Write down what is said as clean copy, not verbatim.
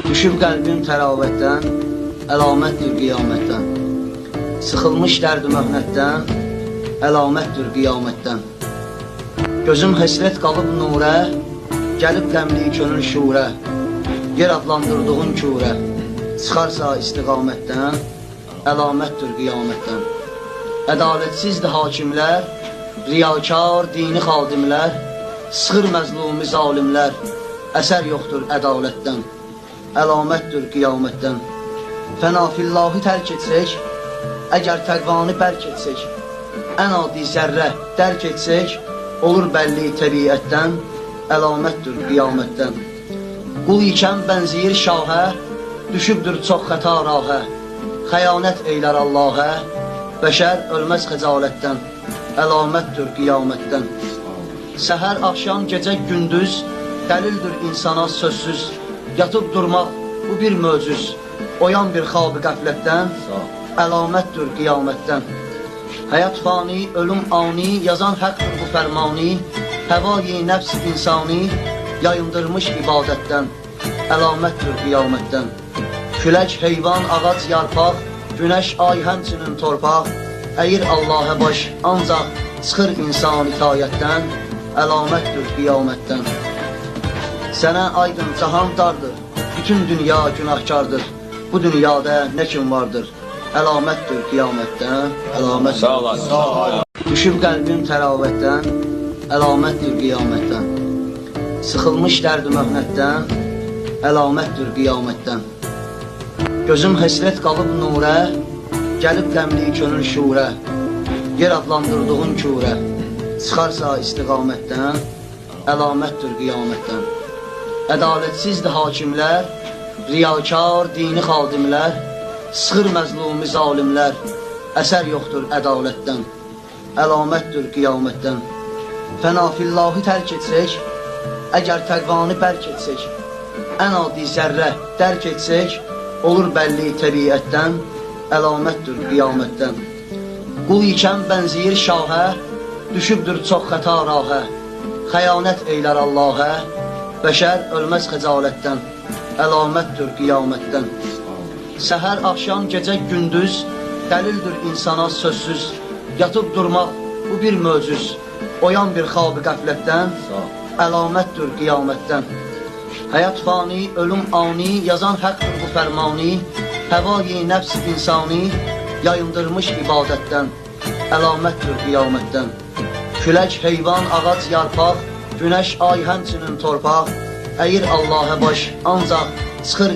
Düşüb qəlbim təravətdən, əlamətdir qiyamətdən. Sıxılmış dərd-i möhnətdən, əlamətdir qiyamətdən. Gözüm həsrət qalıb nurə, gəlib qəmli könül şurə. Yer adlandırdığın kürə, çıxarsa istiqamətdən, əlamətdir qiyamətdən. Ədalətsizdir hakimlər, riyakar dini xadimlər, sıxır məzlumi zalimlər, əsər yoxdur ədalətdən, əlamətdir qiyamətdən. Fənafillahi tərk etsək, əgər təqvanı bərk etsək, ən adi zərrə dərk etsək, olur bəlli təbiətdən, əlamətdir qiyamətdən. Qul ikən bənziyir şahə, düşübdür çox xəta rahə, xəyanət eylər Allahə, bəşər ölməz xəcalətdən, əlamətdir qiyamətdən. Səhər, axşam, gecə, gündüz, dəlildir insana sözsüz, yatıb durmaq bu bir möcüz, oyan bir xab-ı qəflətdən, əlamətdir qiyamətdən. Həyat fani, ölüm ani, yazan həqqdir bu fərmani, həvayi nəfs insani, yayındırmış ibadətdən, əlamətdir qiyamətdən. Külək, heyvan, ağac, yarpaq, günəş, ay, həmçinin torpaq, əyir Allahə baş, ancaq çıxır insan itayətdən, əlamətdir qiyamətdən. Sənə aydın cahan dardır, bütün dünya günahkardır, bu dünyada nə kim vardır, əlamətdir qiyamətdən, əlamətdir. Sağ olasın. Düşüb qəlbim təravətdən, əlamətdir qiyamətdən. Sıxılmış dərd-i möhnətdən, əlamətdir qiyamətdən. Gözüm həsrət qalıb nurə, gəlib qəmli könül şurə. Yer adlandırdığın kürə, çıxarsa istiqamətdən, əlamətdir qiyamətdən. Ədalətsizdir hakimlər, riyakar dini xadimlər, sıxır məzlumi zalimlər, əsər yoxdur ədalətdən, əlamətdir qiyamətdən. Fənafillahi tərk etsək, əgər təqvanı bərk etsək, ən adi zərrə dərk etsək, olur bəlli təbiətdən, əlamətdir qiyamətdən. Qul ikən bənziyir şahə, düşübdür çox xəta rahə, xəyanət eylər Allahə, bəşər ölməz xəcalətdən, əlamətdir qiyamətdən. Səhər, axşam, gecə, gündüz, dəlildir insana sözsüz, yatıb durmaq bu bir möcüz, oyan bir xab-ı qəflətdən, əlamətdir qiyamətdən. Həyat fani, ölüm ani, yazan həqqdir bu fərmani, həvayi nəfs insani, yayındırmış ibadətdən, əlamətdir qiyamətdən. Külək, heyvan, ağac, yarpaq, günəş, ay, həmçinin torpaq, əyir Allahə baş, ancaq çıxır